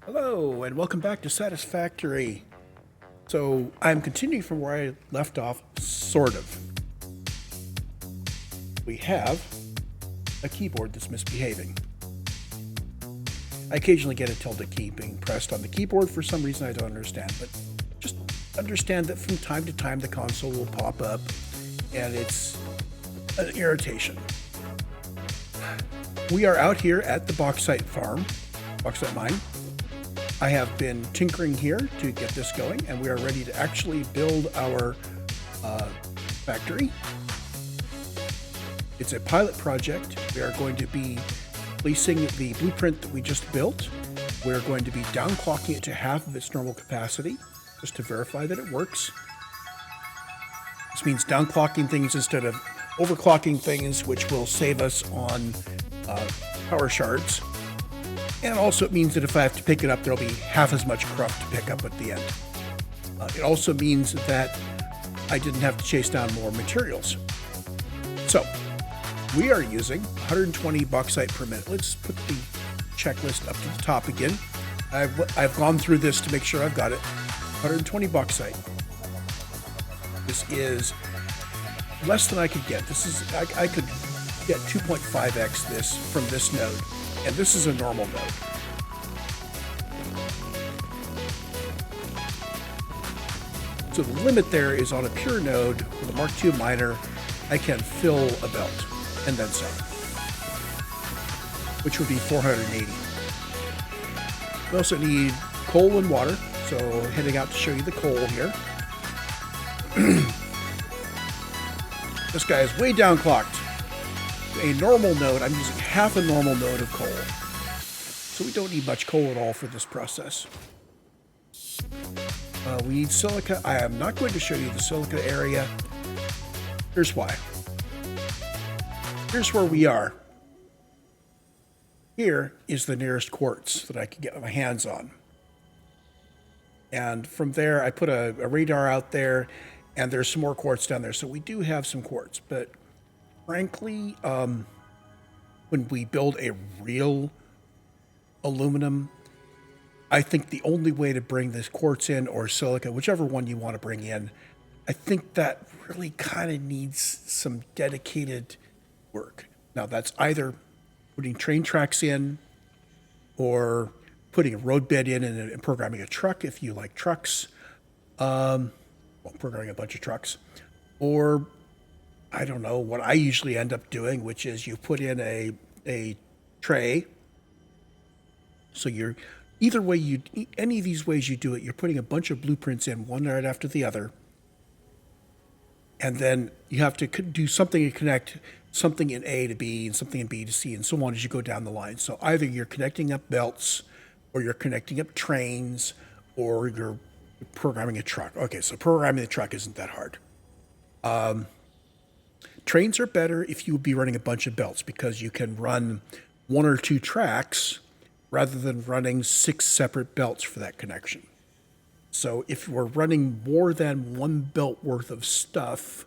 Hello, and welcome back to Satisfactory. So, I'm continuing from where I left off, sort of. We have a keyboard that's misbehaving. I occasionally get a tilde key being pressed on the keyboard for some reason I don't understand, but just understand that from time to time the console will pop up and it's an irritation. We are out here at the bauxite farm, bauxite mine. I have been tinkering here to get this going, and we are ready to actually build our factory. It's a pilot project. We are going to be placing the blueprint that we just built. We're going to be downclocking it to half of its normal capacity, just to verify that it works. This means downclocking things instead of overclocking things, which will save us on power shards. And also it means that if I have to pick it up, there'll be half as much cruft to pick up at the end. It also means that I didn't have to chase down more materials. So we are using 120 bauxite per minute. Let's put the checklist up to the top again. I've gone through this to make sure I've got it. 120 bauxite. This is less than I could get. I could get 2.5x this from this node. And this is a normal node. So the limit there is on a pure node with a Mark II miner, I can fill a belt and then some, which would be 480. We also need coal and water, so heading out to show you the coal here. This guy is way downclocked. A normal node, I'm using half a normal node of coal. So we don't need much coal at all for this process. We need silica. I am not going to show you the silica area. Here's why. Here's where we are. Here is the nearest quartz that I can get my hands on. And from there, I put a radar out there, and there's some more quartz down there. So we do have some quartz, but frankly, when we build a real aluminum, I think the only way to bring this quartz in, or silica, whichever one you want to bring in, I think that really kind of needs some dedicated work. Now, that's either putting train tracks in or putting a roadbed in and programming a truck if you like trucks, programming a bunch of trucks, or I don't know, what I usually end up doing, which is you put in a tray. So you're, either way, any of these ways you do it, you're putting a bunch of blueprints in, one right after the other. And then you have to do something to connect something in A to B and something in B to C and so on as you go down the line. So either you're connecting up belts, or you're connecting up trains, or you're programming a truck. Okay, so programming the truck isn't that hard. Trains are better if you would be running a bunch of belts, because you can run one or two tracks rather than running 6 separate belts for that connection. So if we're running more than one belt worth of stuff,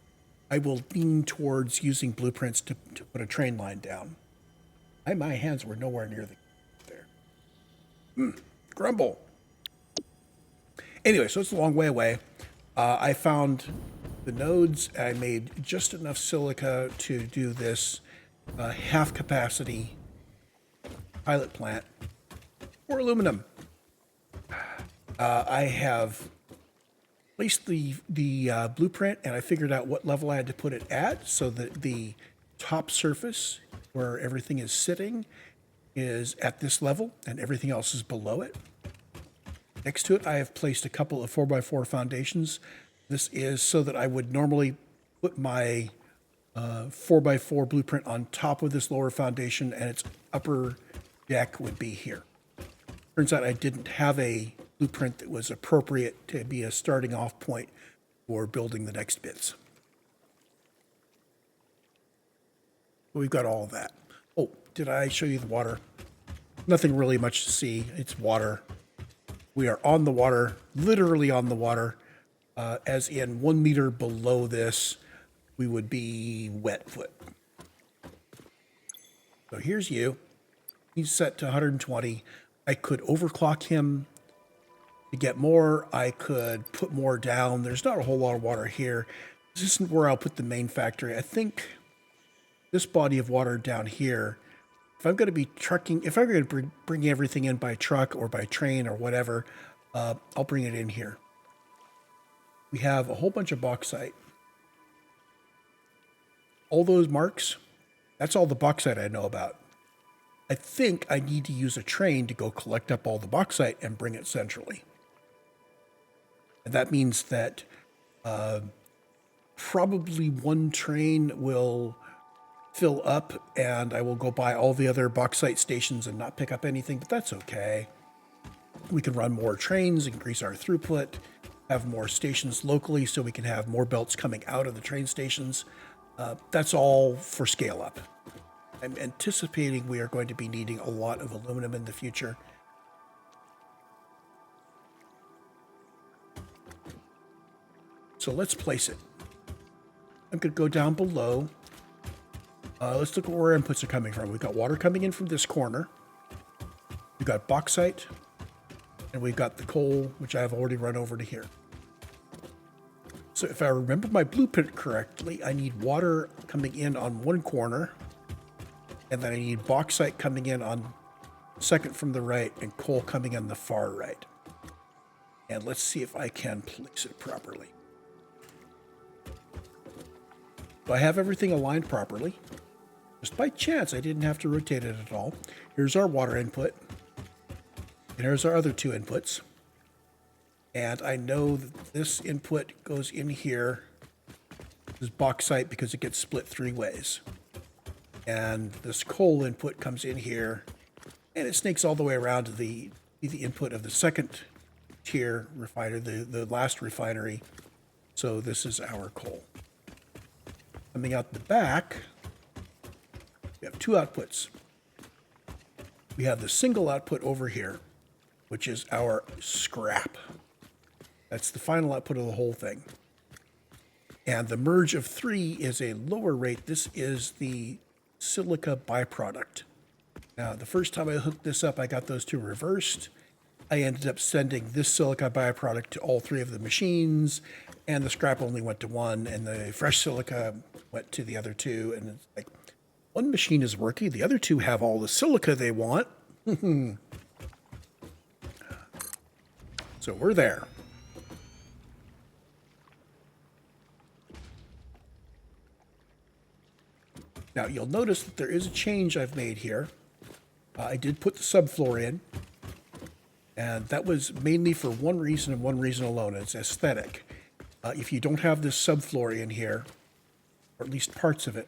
I will lean towards using blueprints to put a train line down. My hands were nowhere near there. Grumble. Anyway, so it's a long way away. I found the nodes. I made just enough silica to do this half capacity pilot plant for aluminum. I have placed the blueprint, and I figured out what level I had to put it at, so that the top surface where everything is sitting is at this level and everything else is below it. Next to it, I have placed a couple of 4x4 foundations. This is so that I would normally put my 4x4 blueprint on top of this lower foundation, and its upper deck would be here. Turns out I didn't have a blueprint that was appropriate to be a starting off point for building the next bits. But we've got all of that. Oh, did I show you the water? Nothing really much to see. It's water. We are on the water, literally on the water. As in 1 meter below this, we would be wet foot. So here's you. He's set to 120. I could overclock him to get more. I could put more down. There's not a whole lot of water here. This isn't where I'll put the main factory. I think this body of water down here, if I'm going to be trucking, if I'm going to bring everything in by truck or by train or whatever, I'll bring it in here. We have a whole bunch of bauxite. All those marks, that's all the bauxite I know about. I think I need to use a train to go collect up all the bauxite and bring it centrally. And that means that probably one train will fill up and I will go by all the other bauxite stations and not pick up anything, but that's okay. We can run more trains, increase our throughput, have more stations locally so we can have more belts coming out of the train stations. That's all for scale up. I'm anticipating we are going to be needing a lot of aluminum in the future. So let's place it. I'm going to go down below. Let's look at where our inputs are coming from. We've got water coming in from this corner. We've got bauxite. And we've got the coal, which I've already run over to here. So if I remember my blueprint correctly, I need water coming in on one corner. And then I need bauxite coming in on second from the right and coal coming in the far right. And let's see if I can place it properly. So I have everything aligned properly. Just by chance, I didn't have to rotate it at all. Here's our water input. And here's our other two inputs. And I know that this input goes in here. This is bauxite because it gets split three ways. And this coal input comes in here. And it snakes all the way around to the input of the second tier refiner, the last refinery. So this is our coal. Coming out the back, we have two outputs. We have the single output over here, which is our scrap. That's the final output of the whole thing. And the merge of 3 is a lower rate. This is the silica byproduct. Now, the first time I hooked this up, I got those two reversed. I ended up sending this silica byproduct to all 3 of the machines, and the scrap only went to 1, and the fresh silica went to the other 2. And it's like, one machine is working, the other 2 have all the silica they want. So we're there. Now, you'll notice that there is a change I've made here. I did put the subfloor in, and that was mainly for one reason and one reason alone. It's aesthetic. If you don't have this subfloor in here, or at least parts of it,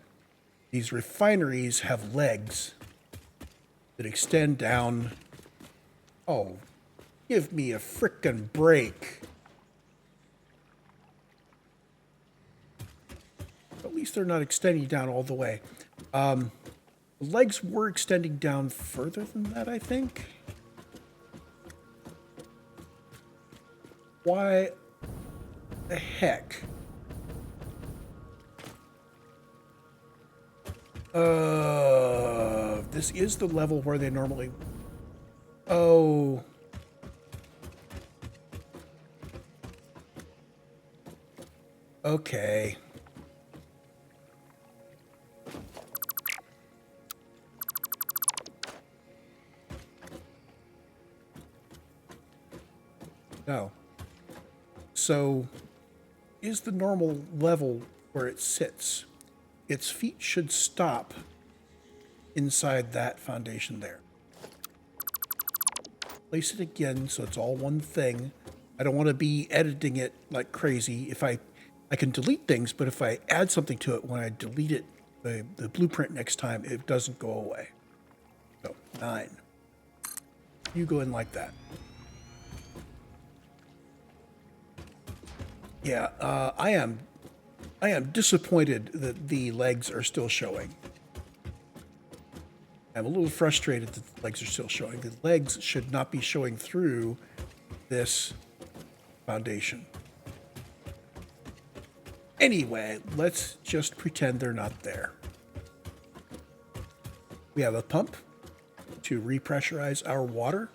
these refineries have legs that extend down. Oh, give me a frickin' break. At least they're not extending down all the way. The legs were extending down further than that, I think. Why the heck? This is the level where they normally... Oh. Okay. No. So, is the normal level where it sits. Its feet should stop inside that foundation there. Place it again so it's all one thing. I don't want to be editing it like crazy. If I can delete things, but if I add something to it, when I delete it, the blueprint next time, it doesn't go away. So, 9. You go in like that. Yeah, I am disappointed that the legs are still showing. I'm a little frustrated that the legs are still showing. The legs should not be showing through this foundation. Anyway, let's just pretend they're not there. We have a pump to repressurize our water.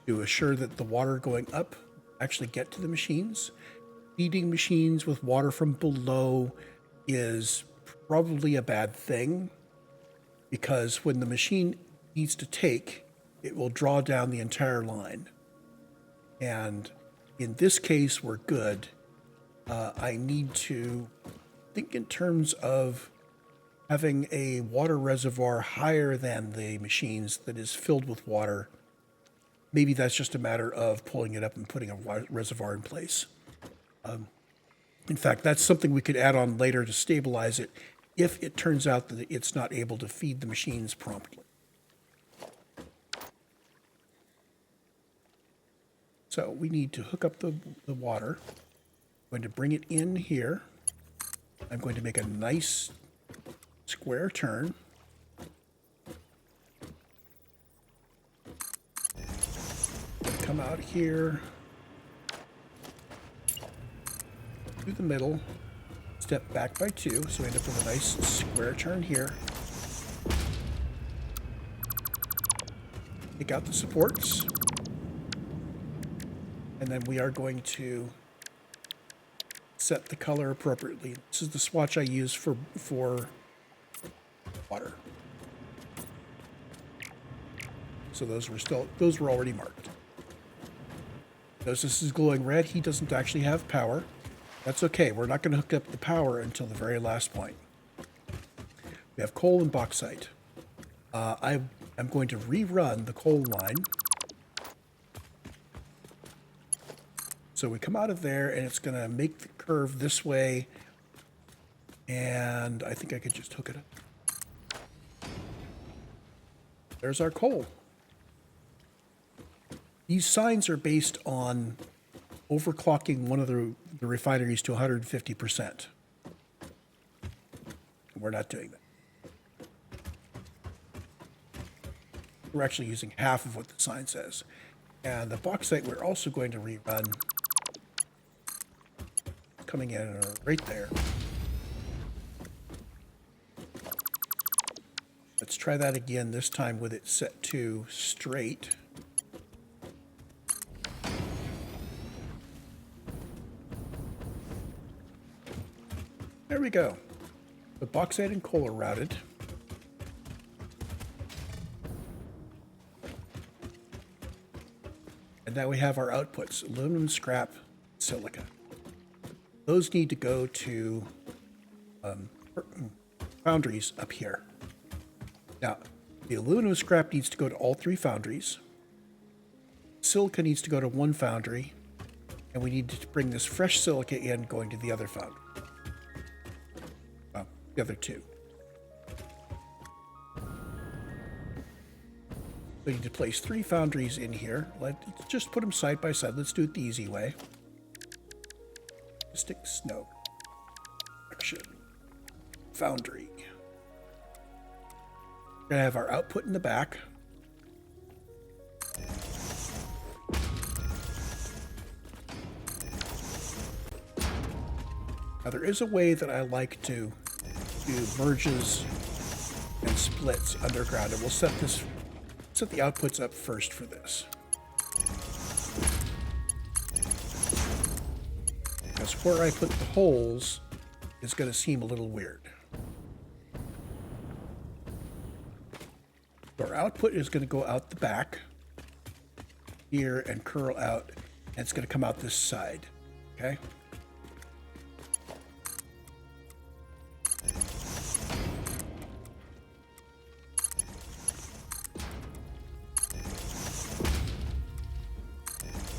to assure that the water going up actually get to the machines. Feeding machines with water from below is probably a bad thing, because when the machine needs to take, it will draw down the entire line. And in this case, we're good. I need to think in terms of having a water reservoir higher than the machines that is filled with water. Maybe that's just a matter of pulling it up and putting a reservoir in place. In fact, that's something we could add on later to stabilize it if it turns out that it's not able to feed the machines promptly. So we need to hook up the water. I'm going to bring it in here. I'm going to make a nice square turn. Come out here, through the middle, step back by 2, so we end up with a nice square turn here. Take out the supports, and then we are going to set the color appropriately. This is the swatch I use for water. So those were already marked. Notice this is glowing red. He doesn't actually have power. That's okay. We're not going to hook up the power until the very last point. We have coal and bauxite. I'm going to rerun the coal line. So we come out of there, and it's going to make the curve this way. And I think I could just hook it up. There's our coal. These signs are based on overclocking one of the refineries to 150%. We're not doing that. We're actually using half of what the sign says. And the bauxite we're also going to rerun. Coming in right there. Let's try that again, this time with it set to straight. There we go. The bauxite and coal are routed. And now we have our outputs, aluminum, scrap, silica. Those need to go to foundries up here. Now, the aluminum scrap needs to go to all 3 foundries. Silica needs to go to 1 foundry. And we need to bring this fresh silica in going to the other foundry. The other 2. We need to place 3 foundries in here. Let's just put them side by side. Let's do it the easy way. Stick snow. Action. Foundry. We're going to have our output in the back. Now there is a way that I like to do merges and splits underground, and we'll set the outputs up first for this. Because where I put the holes is going to seem a little weird. So our output is going to go out the back here and curl out, and it's going to come out this side. Okay?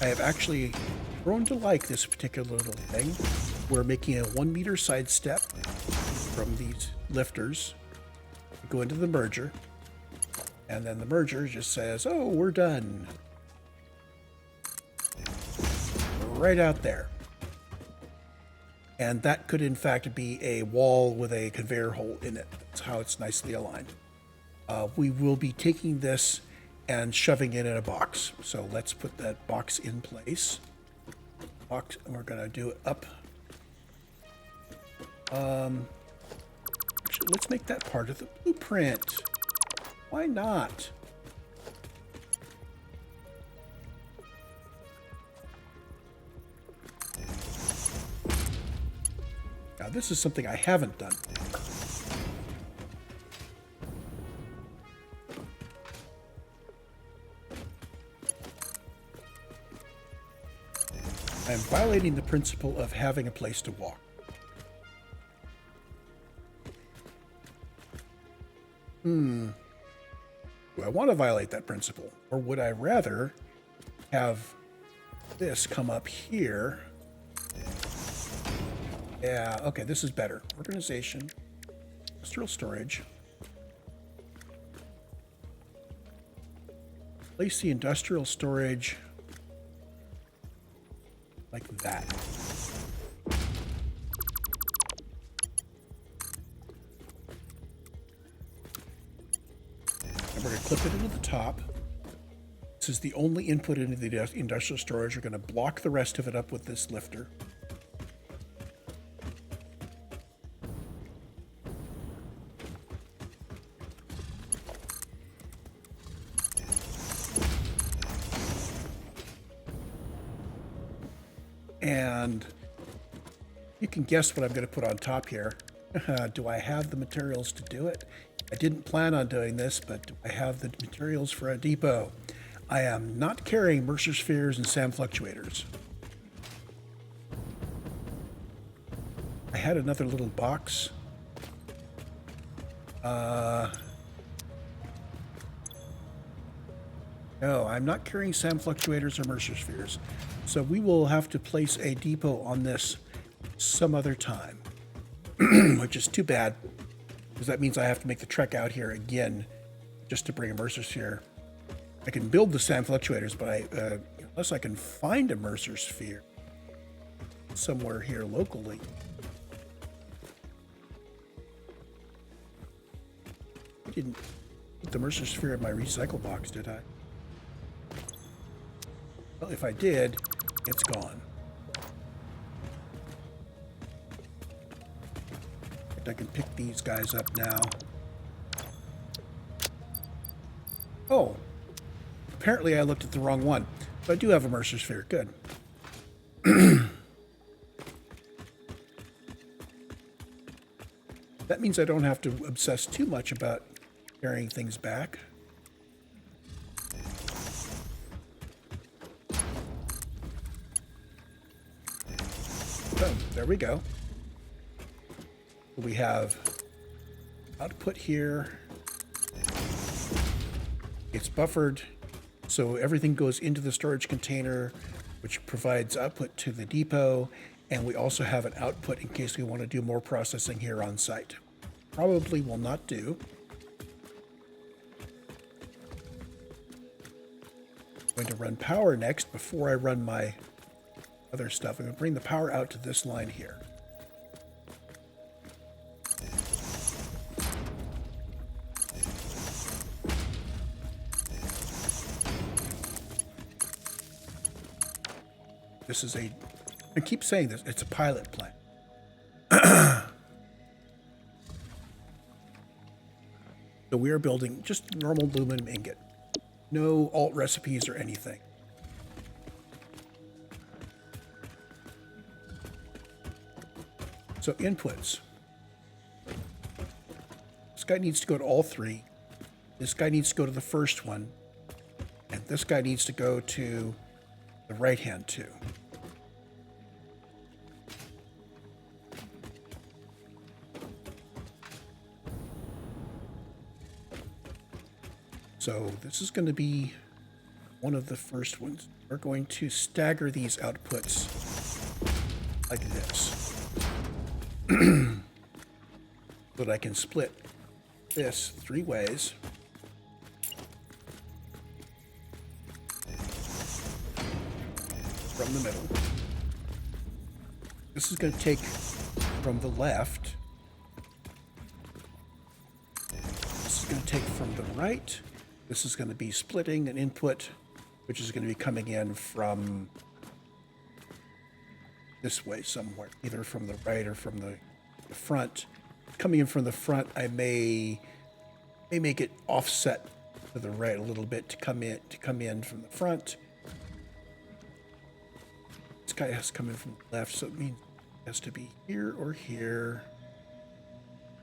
I have actually grown to like this particular little thing. We're making a 1 meter side step from these lifters. We go into the merger, and then the merger just says, oh, we're done. Right out there. And that could in fact be a wall with a conveyor hole in it. That's how it's nicely aligned. We will be taking this and shoving it in a box. So let's put that box in place. Box, and we're going to do it up. Actually, let's make that part of the blueprint. Why not? this is something I haven't done. I'm violating the principle of having a place to walk. Do I want to violate that principle? Or would I rather have this come up here? Yeah, okay, this is better. Organization, industrial storage. Place the industrial storage like that. And we're going to clip it into the top. This is the only input into the industrial storage. We're going to block the rest of it up with this lifter. And you can guess what I'm going to put on top here. Do I have the materials to do it? I didn't plan on doing this, but do I have the materials for a depot? I am not carrying Mercer spheres and SAM fluctuators. I had another little box. No, I'm not carrying SAM fluctuators or Mercer spheres. So we will have to place a depot on this some other time, which is too bad, because that means I have to make the trek out here again just to bring a Mercer sphere. I can build the SAM fluctuators, but unless I can find a Mercer sphere somewhere here locally. I didn't put the Mercer sphere in my recycle box, did I? Well, if I did, it's gone. I can pick these guys up now. Oh, apparently I looked at the wrong one, but I do have a Mercer sphere. Good. That means I don't have to obsess too much about carrying things back. So, there we go. We have output here. It's buffered, so everything goes into the storage container, which provides output to the depot, and we also have an output in case we want to do more processing here on site. Probably will not do. I'm going to run power next before I run my other stuff. I'm going to bring the power out to this line here. This is I keep saying this, it's a pilot plant. So we are building just normal aluminum ingot. No alt recipes or anything. So inputs. This guy needs to go to all three. This guy needs to go to the first one. And this guy needs to go to the right hand two. So this is going to be one of the first ones. We're going to stagger these outputs like this. So that I can split this three ways. From the middle. This is going to take from the left. This is going to take from the right. This is going to be splitting an input, which is going to be coming in from this way somewhere, either from the right or from the front. Coming in from the front, I may make it offset to the right a little bit to come in from the front. This guy has to come in from the left, so it means has to be here or here.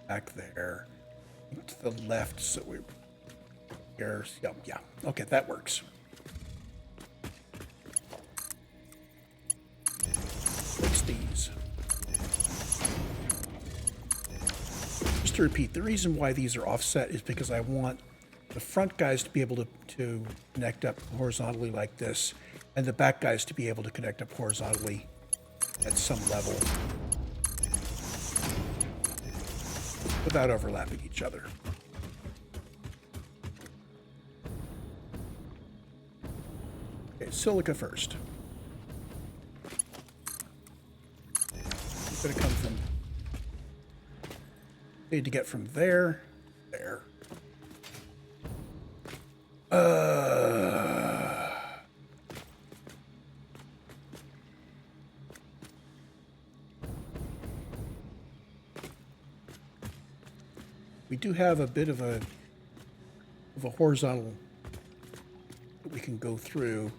Back there. To the left, so we're here. Yep, yeah. Okay, that works. Fix these. Just to repeat, the reason why these are offset is because I want the front guys to be able to connect up horizontally like this, and the back guys to be able to connect up horizontally at some level without overlapping each other. Okay, silica first. It's going to come from... Need to get from there, there. We do have a bit of a horizontal that we can go through,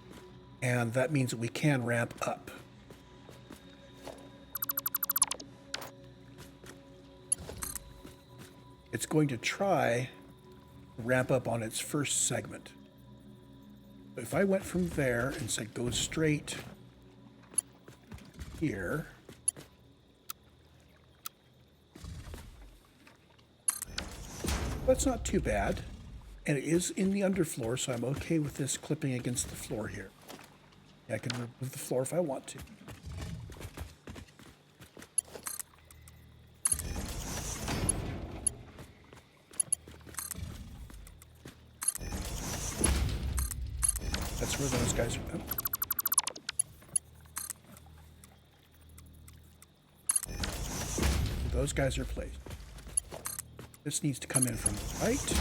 and that means that we can ramp up. It's going to try to ramp up on its first segment. If I went from there and said go straight here, that's not too bad. And it is in the underfloor, so I'm okay with this clipping against the floor here. I can remove the floor if I want to. That's where those guys are. Oh. Those guys are placed. This needs to come in from the right.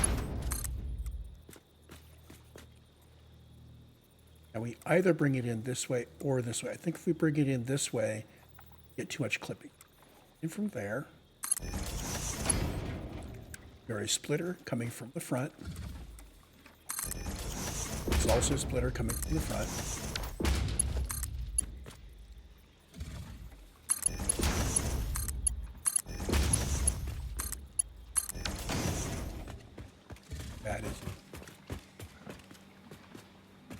And we either bring it in this way or this way. I think if we bring it in this way, get too much clipping. In from there. There's a splitter coming from the front. There's also a splitter coming from the front. That is...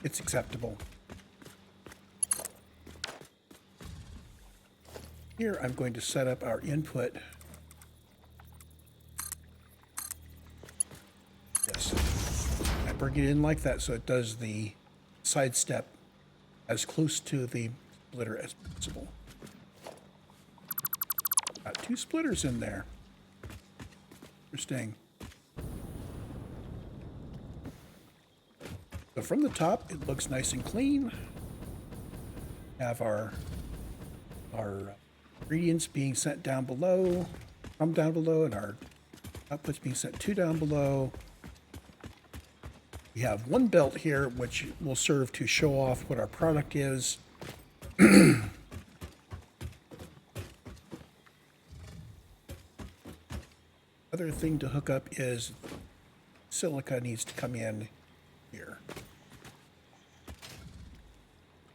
It's acceptable. Here I'm going to set up our input. Yes. I bring it in like that so it does the side step as close to the splitter as possible. Got two splitters in there. Interesting. So from the top, it looks nice and clean. Have our ingredients being sent down below, from down below, and our outputs being sent to down below. We have one belt here, which will serve to show off what our product is. Other thing to hook up is silica needs to come in here.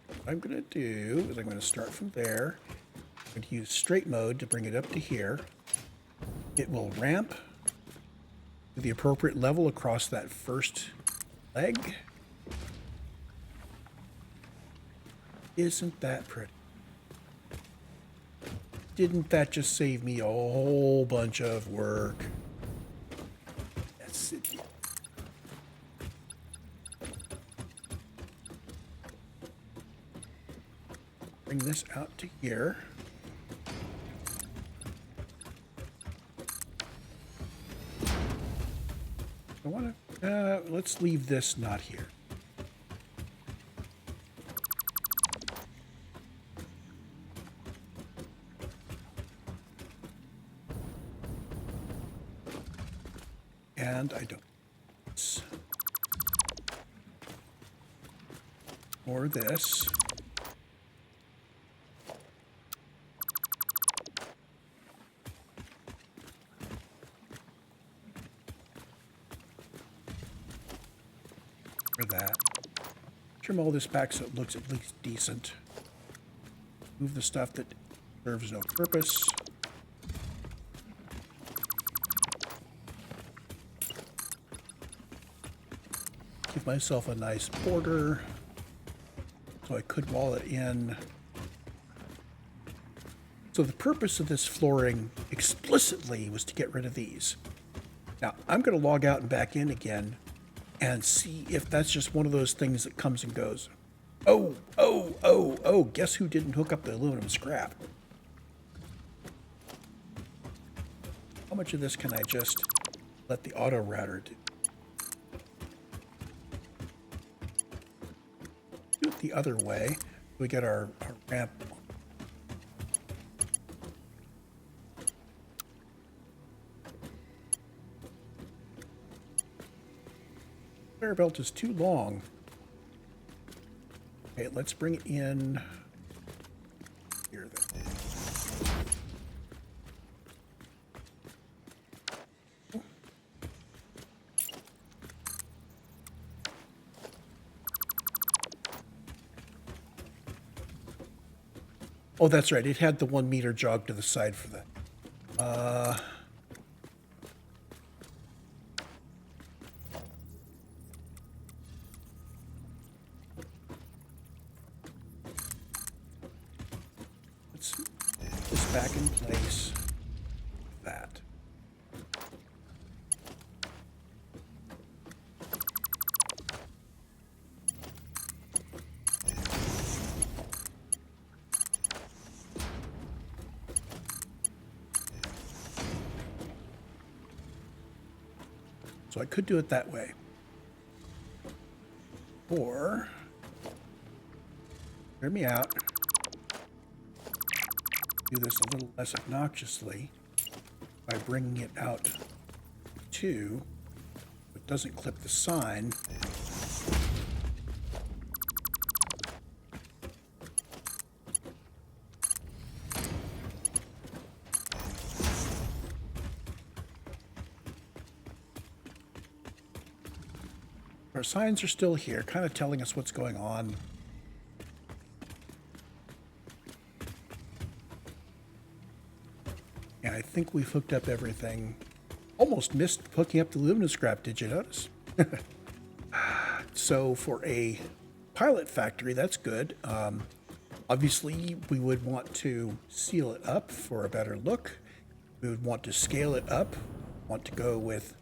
What I'm going to do is I'm going to start from there. I'm going to use straight mode to bring it up to here. It will ramp to the appropriate level across that first leg. Isn't that pretty? Didn't that just save me a whole bunch of work? That's it. Bring this out to here. I want to, let's leave this not here. And I don't. Or this. Or that. Trim all this back so it looks at least decent. Move the stuff that Serves no purpose. Give myself a nice border so I could wall it in. So the purpose of this flooring explicitly was to get rid of these. Now I'm going to log out and back in again and see if that's just one of those things that comes and goes. Oh, guess who didn't hook up the aluminum scrap? How much of this can I just let the auto router do? Do it the other way. We get our ramp. Conveyor belt is too long. Okay, let's bring it in here then. Oh, that's right. It had the 1 meter jog to the side for that. Let's put this back in place. That. So I could do it that way. Or, hear me out, do this a little less obnoxiously by bringing it out to, it doesn't clip the sign. Our signs are still here, kind of telling us what's going on. Yeah, I think we've hooked up everything. Almost missed hooking up the aluminum scrap, did you notice? So for a pilot factory, that's good. Obviously, we would want to seal it up for a better look. We would want to scale it up, want to go with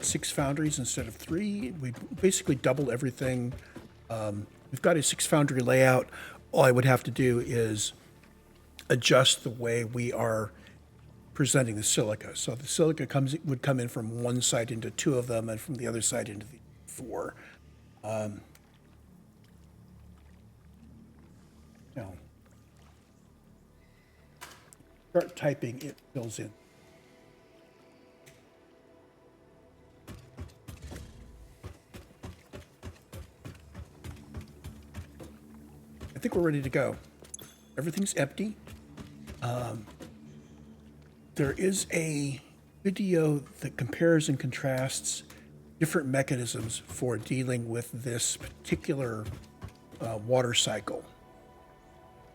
6 foundries instead of 3. We basically double everything. We've got a 6 foundry layout. All I would have to do is adjust the way we are presenting the silica. So the silica would come in from one side into 2 of them and from the other side into the 4. Start typing, it fills in. I think we're ready to go. Everything's empty. There is a video that compares and contrasts different mechanisms for dealing with this particular water cycle.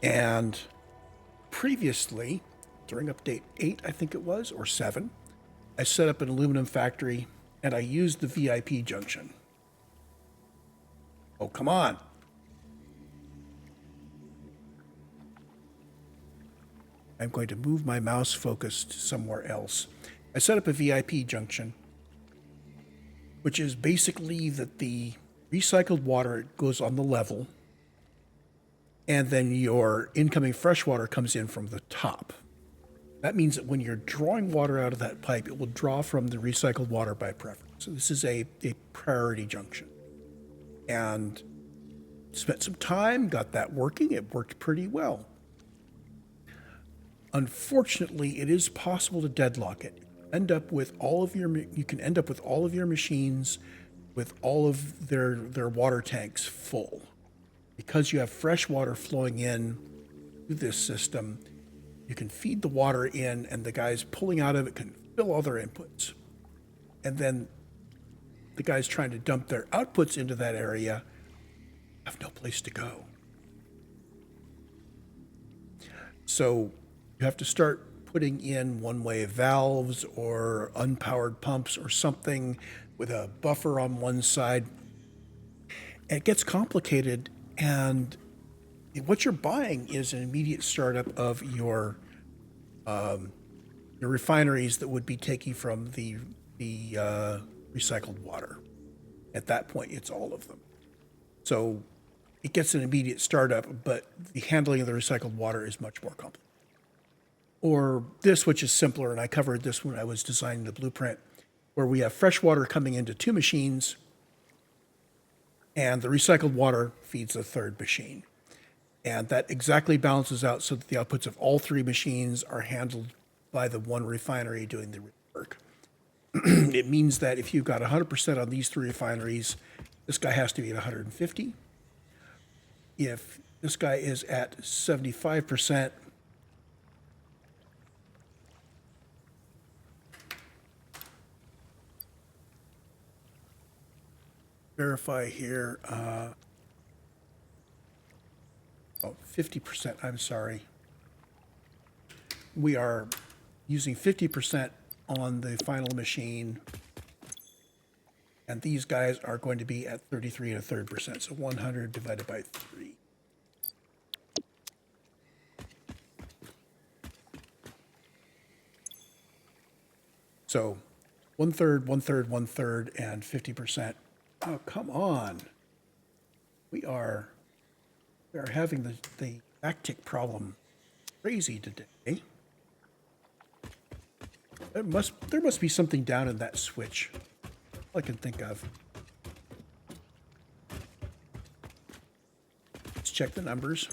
And previously, during update 8, I think it was, or 7, I set up an aluminum factory and I used the VIP junction. Oh, come on. I'm going to move my mouse focus to somewhere else. I set up a VIP junction, which is basically that the recycled water goes on the level, and then your incoming fresh water comes in from the top. That means that when you're drawing water out of that pipe, it will draw from the recycled water by preference. So this is a priority junction. And spent some time, got that working. It worked pretty well. Unfortunately, it is possible to deadlock it. You can end up with all of your machines with all of their water tanks full. Because you have fresh water flowing in through this system, you can feed the water in and the guys pulling out of it can fill all their inputs. And then the guys trying to dump their outputs into that area have no place to go. So You have to start putting in one-way valves or unpowered pumps or something with a buffer on one side. And it gets complicated, and what you're buying is an immediate startup of your refineries that would be taking from the recycled water. At that point, it's all of them. So it gets an immediate startup, but the handling of the recycled water is much more complicated. Or this, which is simpler, and I covered this when I was designing the blueprint, where we have fresh water coming into two machines, and the recycled water feeds the third machine. And that exactly balances out so that the outputs of all three machines are handled by the one refinery doing the work. It means that if you've got 100% on these three refineries, this guy has to be at 150. If this guy is at 75%, verify here, 50%, I'm sorry. We are using 50% on the final machine, and these guys are going to be at 33 1/3%, so 100 divided by 3. So 1/3, 1/3, 1/3, and 50%. Oh, come on. We are having the backtick problem crazy today. There must be something down in that switch. All I can think of. Let's check the numbers.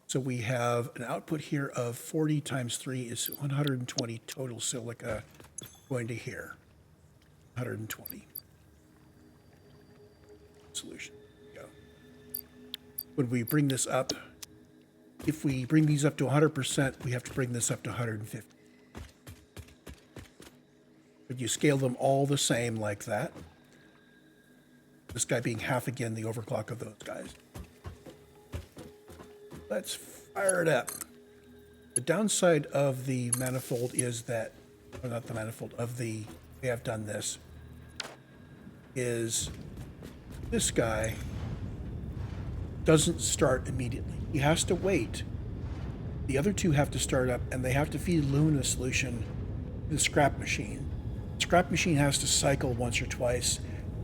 So we have an output here of 40 times 3 is 120 total silica going to here. 120. Solution. There we go. When we bring this up, if we bring these up to 100%, we have to bring this up to 150. But you scale them all the same like that. This guy being half again the overclock of those guys. Let's fire it up. The downside of the manifold is that, or not the manifold, of the way I've done this, is this guy doesn't start immediately. He has to wait. The other two have to start up, and they have to feed aluminum solution to the scrap machine. The scrap machine has to cycle once or twice,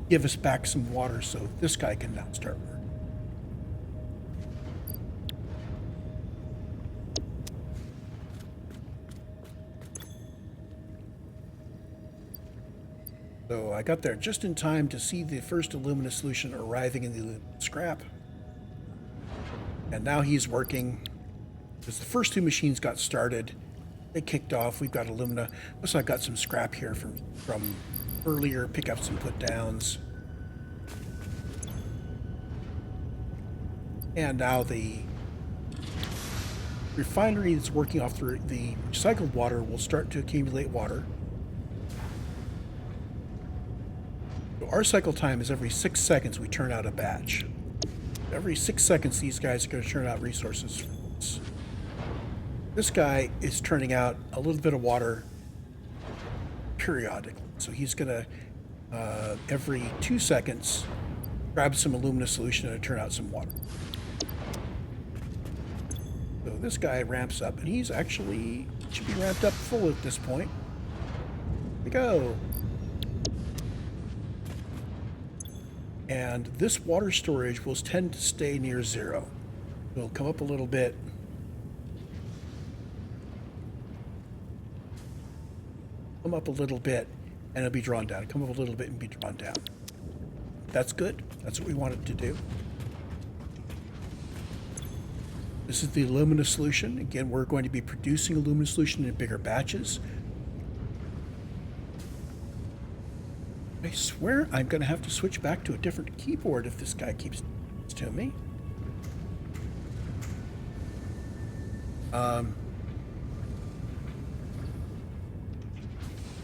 give us back some water so this guy can now start work. So I got there just in time to see the first alumina solution arriving in the scrap. And now he's working. Because the first two machines got started, they kicked off. We've got alumina. Plus I've got some scrap here from earlier pickups and put downs. And now the refinery that's working off the recycled water will start to accumulate water. So our cycle time is every 6 seconds we turn out a batch. Every 6 seconds these guys are going to turn out resources for us. This guy is turning out a little bit of water periodically. So he's going to, every 2 seconds, grab some alumina solution and turn out some water. So this guy ramps up, and he's actually should be ramped up full at this point. Here we go. And this water storage will tend to stay near zero. It'll come up a little bit. Come up a little bit, and it'll be drawn down. Come up a little bit and be drawn down. That's good. That's what we want it to do. This is the alumina solution. Again, we're going to be producing alumina solution in bigger batches. I swear I'm going to have to switch back to a different keyboard if this guy keeps to me.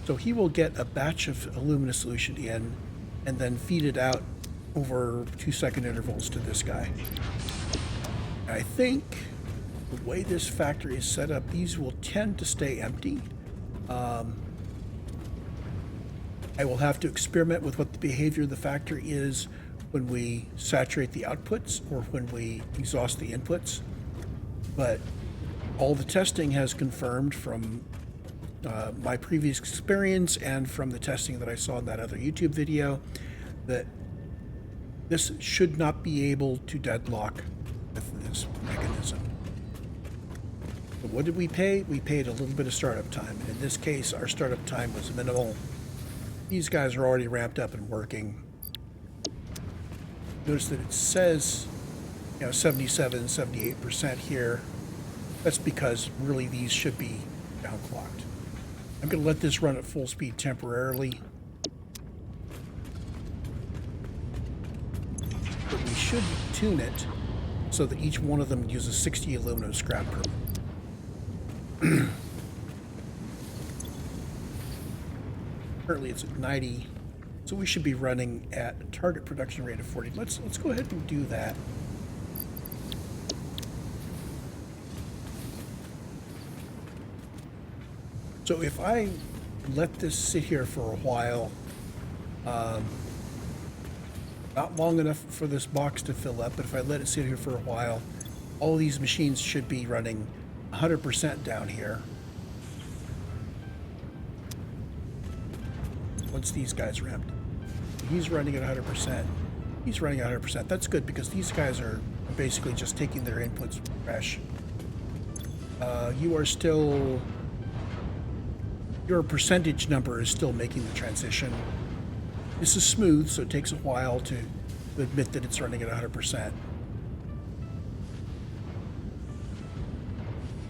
So he will get a batch of alumina solution in and then feed it out over 2 second intervals to this guy. I think the way this factory is set up, these will tend to stay empty. I will have to experiment with what the behavior of the factory is when we saturate the outputs or when we exhaust the inputs. But all the testing has confirmed from my previous experience and from the testing that I saw in that other YouTube video that this should not be able to deadlock with this mechanism. So what did we pay? We paid a little bit of startup time. And in this case, our startup time was minimal. These guys are already ramped up and working. Notice that it says, 77, 78% here. That's because really these should be downclocked. I'm going to let this run at full speed temporarily. But we should tune it so that each one of them uses 60 aluminum scrap per month. Currently it's at 90, so we should be running at a target production rate of 40. Let's go ahead and do that. So if I let this sit here for a while, not long enough for this box to fill up, but if I let it sit here for a while, all these machines should be running 100% down here. Once these guys ramped, he's running at 100%. He's running at 100%. That's good because these guys are basically just taking their inputs fresh. You are still, your percentage number is still making the transition. This is smooth, so it takes a while to admit that it's running at 100%.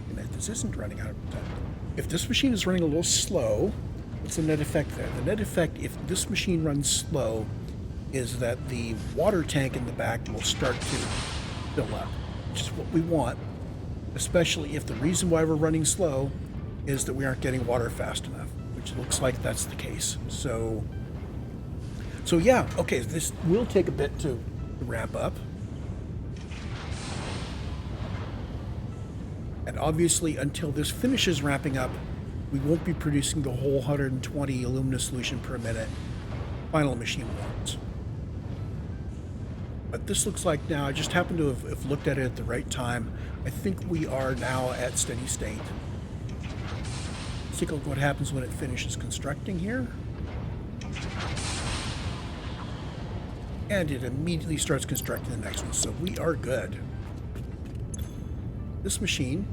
And if this isn't running 100%, if this machine is running a little slow, what's the net effect there? The net effect, if this machine runs slow, is that the water tank in the back will start to fill up, which is what we want, especially if the reason why we're running slow is that we aren't getting water fast enough, which looks like that's the case. So yeah, okay, this will take a bit to ramp up. And obviously, until this finishes ramping up, we won't be producing the whole 120 alumina solution per minute final machine wants. But this looks like now, I just happened to have looked at it at the right time. I think we are now at steady state. Let's take a look what happens when it finishes constructing here. And it immediately starts constructing the next one, so we are good. This machine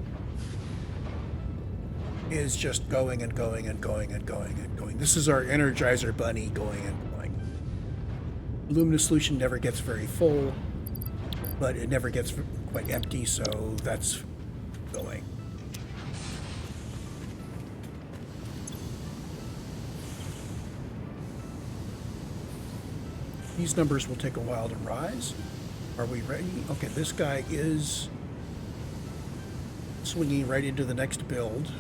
is just going and going and going and going and going. This is our Energizer bunny going and going. Alumina solution never gets very full, but it never gets quite empty, so that's going. These numbers will take a while to rise. Are we ready? Okay, this guy is swinging right into the next build.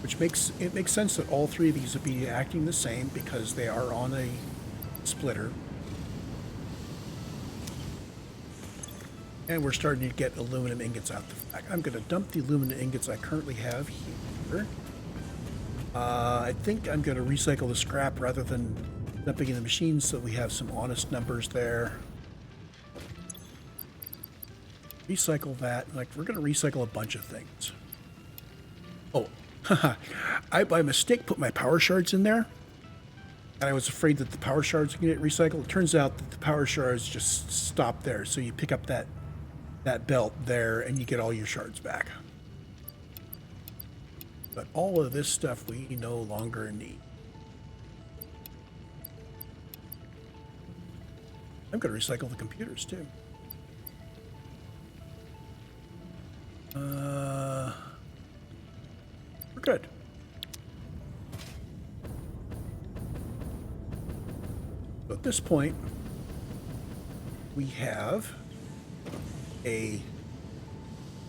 Which makes sense that all three of these would be acting the same because they are on a splitter. And we're starting to get aluminum ingots out the back. I'm going to dump the aluminum ingots I currently have here. I think I'm going to recycle the scrap rather than dumping in the machine so we have some honest numbers there. Recycle that. Like, we're going to recycle a bunch of things. Oh, I by mistake put my power shards in there. And I was afraid that the power shards would get recycled. It turns out that the power shards just stop there. So you pick up that belt there and you get all your shards back. But all of this stuff we no longer need. I'm going to recycle the computers too. We're good. So at this point, we have a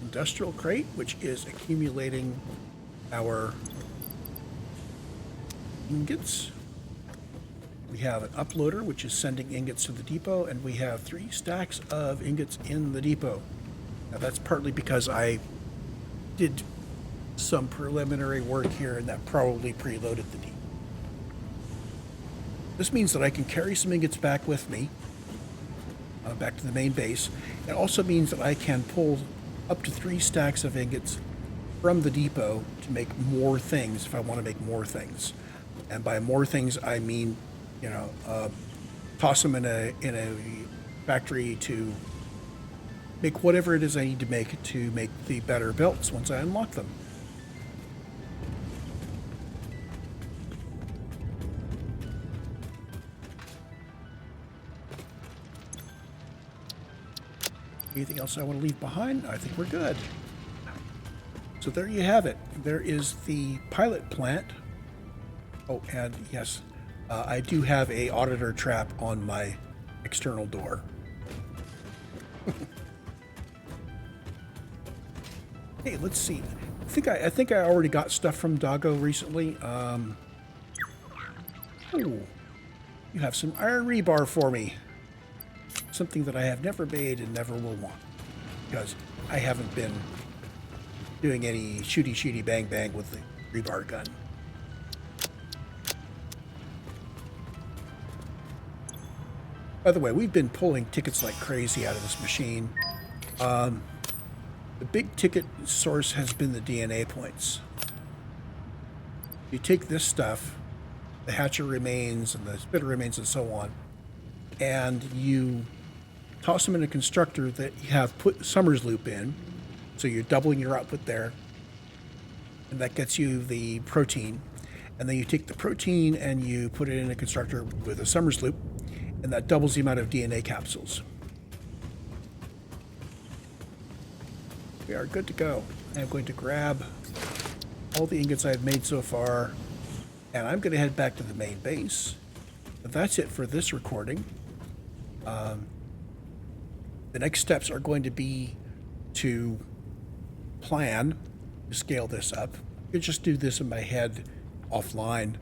industrial crate, which is accumulating our ingots. We have an uploader, which is sending ingots to the depot, and we have 3 stacks of ingots in the depot. Now that's partly because I did some preliminary work here, and that probably preloaded the depot. This means that I can carry some ingots back with me, back to the main base. It also means that I can pull up to 3 stacks of ingots from the depot to make more things if I want to make more things. And by more things, I mean, you know, toss them in a factory to make whatever it is I need to make the better belts once I unlock them. Anything else I want to leave behind? I think we're good. So there you have it. There is the pilot plant. Oh, and yes, I do have a auditor trap on my external door. Hey, let's see. I think I already got stuff from Doggo recently. Oh, you have some iron rebar for me. Something that I have never made and never will want, because I haven't been doing any shooty bang bang with the rebar gun. By the way, we've been pulling tickets like crazy out of this machine. The big ticket source has been the DNA points. You take this stuff, the hatcher remains and the spitter remains and so on, and you toss them in a constructor that you have put Summers loop in, so you're doubling your output there, and that gets you the protein. And then you take the protein and you put it in a constructor with a Summers loop, and that doubles the amount of DNA capsules. We are good to go. I'm going to grab all the ingots I've made so far, and I'm going to head back to the main base. But that's it for this recording. The next steps are going to be to plan to scale this up. I could just do this in my head offline.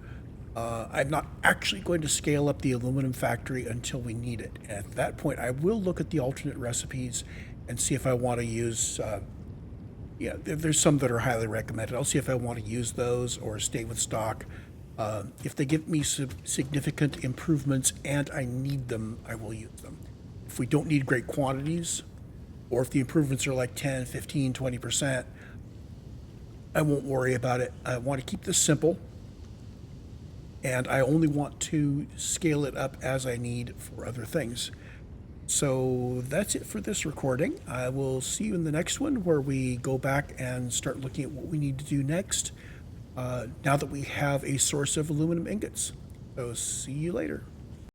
I'm not actually going to scale up the aluminum factory until we need it. And at that point, I will look at the alternate recipes and see if I want to use, there's some that are highly recommended. I'll see if I want to use those or stay with stock. If they give me significant improvements and I need them, I will use them. If we don't need great quantities, or if the improvements are like 10, 15, 20%, I won't worry about it. I want to keep this simple, and I only want to scale it up as I need for other things. So that's it for this recording. I will see you in the next one, where we go back and start looking at what we need to do next, now that we have a source of aluminum ingots. So see you later.